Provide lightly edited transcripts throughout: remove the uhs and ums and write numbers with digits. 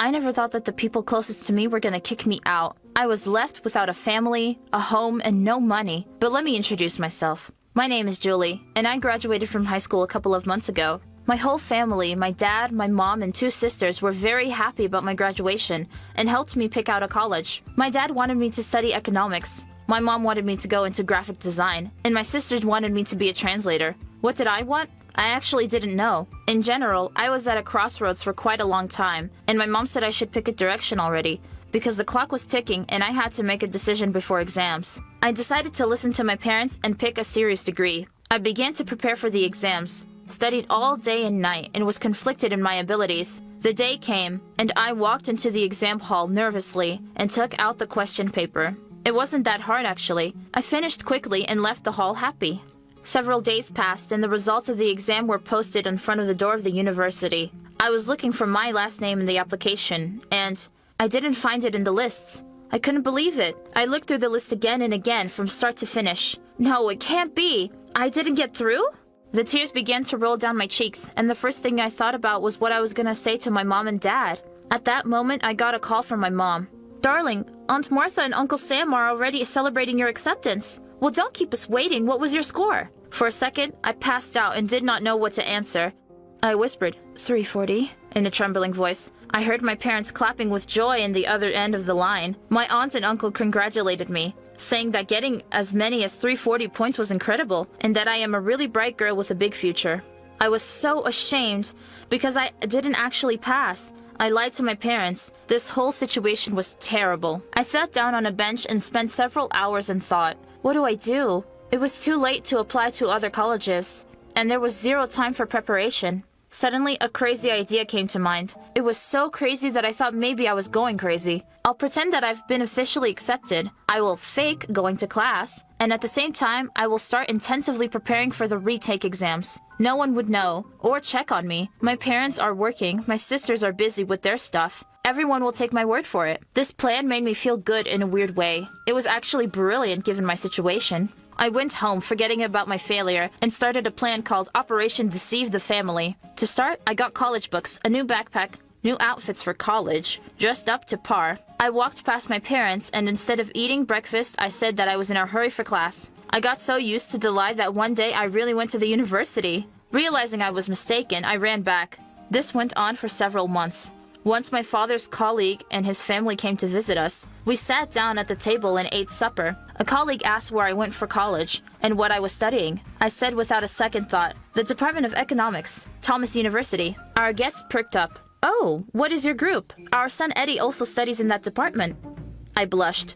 I never thought that the people closest to me were gonna kick me out. I was left without a family, a home, and no money. But let me introduce myself. My name is Julie, and I graduated from high school a couple of months ago. My whole family, my dad, my mom, and 2 sisters were very happy about my graduation and helped me pick out a college. My dad wanted me to study economics. My mom wanted me to go into graphic design, and my sisters wanted me to be a translator. What did I want? I actually didn't know. In general, I was at a crossroads for quite a long time, and my mom said I should pick a direction already, because the clock was ticking and I had to make a decision before exams. I decided to listen to my parents and pick a serious degree. I began to prepare for the exams, studied all day and night, and was conflicted in my abilities. The day came, and I walked into the exam hall nervously and took out the question paper. It wasn't that hard, actually. I finished quickly and left the hall happy. Several days passed, and the results of the exam were posted in front of the door of the university. I was looking for my last name in the application, and I didn't find it in the lists. I couldn't believe it. I looked through the list again and again from start to finish. No, it can't be. I didn't get through? The tears began to roll down my cheeks, and the first thing I thought about was what I was gonna say to my mom and dad. At that moment, I got a call from my mom. "Darling, Aunt Martha and Uncle Sam are already celebrating your acceptance. Well, don't keep us waiting. What was your score?" For a second, I passed out and did not know what to answer. I whispered, 340, in a trembling voice. I heard my parents clapping with joy in the other end of the line. My aunt and uncle congratulated me, saying that getting as many as 340 points was incredible, and that I am a really bright girl with a big future. I was so ashamed, because I didn't actually pass. I lied to my parents. This whole situation was terrible. I sat down on a bench and spent several hours and thought, what do I do? It was too late to apply to other colleges, and there was zero time for preparation. Suddenly, a crazy idea came to mind. It was so crazy that I thought maybe I was going crazy. I'll pretend that I've been officially accepted. I will fake going to class, and at the same time, I will start intensively preparing for the retake exams. No one would know or check on me. My parents are working, my sisters are busy with their stuff. Everyone will take my word for it. This plan made me feel good in a weird way. It was actually brilliant given my situation. I went home, forgetting about my failure, and started a plan called Operation Deceive the Family. To start, I got college books, a new backpack, new outfits for college, dressed up to par. I walked past my parents, and instead of eating breakfast, I said that I was in a hurry for class. I got so used to the lie that one day I really went to the university. Realizing I was mistaken, I ran back. This went on for several months. Once my father's colleague and his family came to visit us, we sat down at the table and ate supper. A colleague asked where I went for college and what I was studying. I said without a second thought, the Department of Economics, Thomas University. Our guest pricked up. "Oh, what is your group? Our son Eddie also studies in that department." I blushed.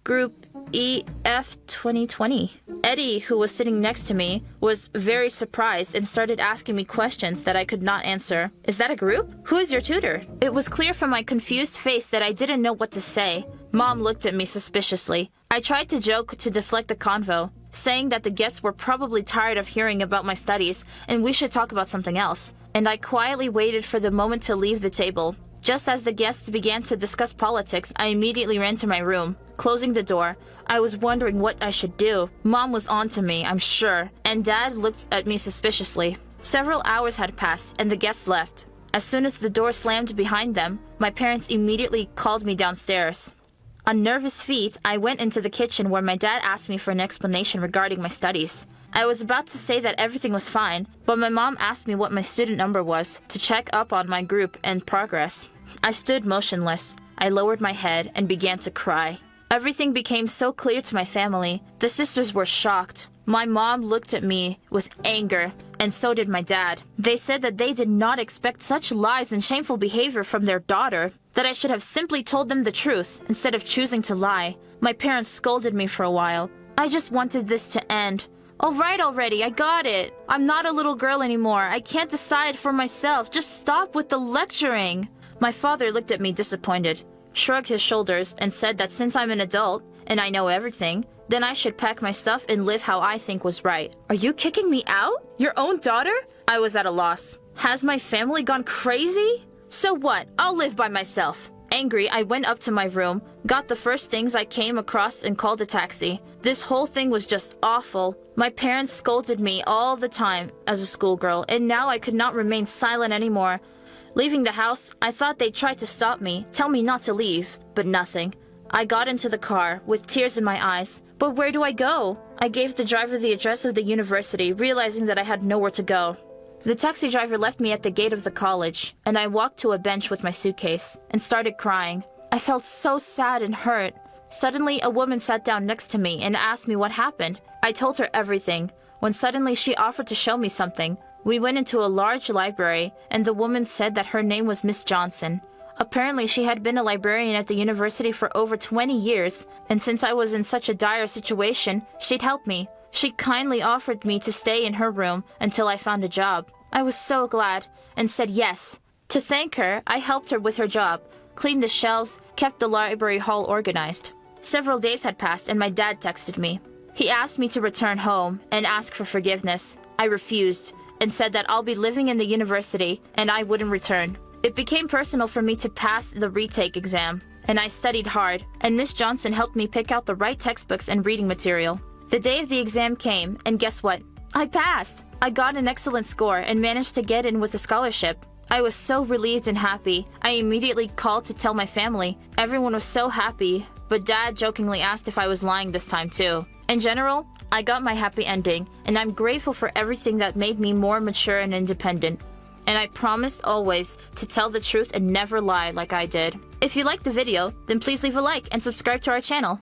Group EF 2020. Eddie, who was sitting next to me, was very surprised and started asking me questions that I could not answer. "Is that a group? Who is your tutor?" It was clear from my confused face that I didn't know what to say. Mom looked at me suspiciously. I tried to joke to deflect the convo, saying that the guests were probably tired of hearing about my studies and we should talk about something else. And I quietly waited for the moment to leave the table. Just as the guests began to discuss politics, I immediately ran to my room, closing the door. I was wondering what I should do. Mom was on to me, I'm sure, and Dad looked at me suspiciously. Several hours had passed, and the guests left. As soon as the door slammed behind them, my parents immediately called me downstairs. On nervous feet, I went into the kitchen where my dad asked me for an explanation regarding my studies. I was about to say that everything was fine, but my mom asked me what my student number was to check up on my group and progress. I stood motionless. I lowered my head and began to cry. Everything became so clear to my family. The sisters were shocked. My mom looked at me with anger, and so did my dad. They said that they did not expect such lies and shameful behavior from their daughter, that I should have simply told them the truth instead of choosing to lie. My parents scolded me for a while. I just wanted this to end. All right already, I got it. I'm not a little girl anymore. I can't decide for myself. Just stop with the lecturing. My father looked at me disappointed, shrugged his shoulders, and said that since I'm an adult and I know everything, then I should pack my stuff and live how I think was right. Are you kicking me out? Your own daughter? I was at a loss. Has my family gone crazy? So what? I'll live by myself. Angry, I went up to my room, got the first things I came across and called a taxi. This whole thing was just awful. My parents scolded me all the time as a schoolgirl, and now I could not remain silent anymore. Leaving the house, I thought they'd try to stop me, tell me not to leave, but nothing. I got into the car with tears in my eyes. But where do I go? I gave the driver the address of the university, realizing that I had nowhere to go. The taxi driver left me at the gate of the college, and I walked to a bench with my suitcase and started crying. I felt so sad and hurt. Suddenly, a woman sat down next to me and asked me what happened. I told her everything, when suddenly she offered to show me something. We went into a large library, and the woman said that her name was Miss Johnson. Apparently, she had been a librarian at the university for over 20 years, and since I was in such a dire situation, she'd help me. She kindly offered me to stay in her room until I found a job. I was so glad, and said yes. To thank her, I helped her with her job, cleaned the shelves, kept the library hall organized. Several days had passed, and my dad texted me. He asked me to return home and ask for forgiveness. I refused, and said that I'll be living in the university, and I wouldn't return. It became personal for me to pass the retake exam, and I studied hard, and Miss Johnson helped me pick out the right textbooks and reading material. The day of the exam came, and guess what? I passed! I got an excellent score and managed to get in with a scholarship. I was so relieved and happy. I immediately called to tell my family. Everyone was so happy, but Dad jokingly asked if I was lying this time too. In general, I got my happy ending, and I'm grateful for everything that made me more mature and independent. And I promised always to tell the truth and never lie like I did. If you liked the video, then please leave a like and subscribe to our channel.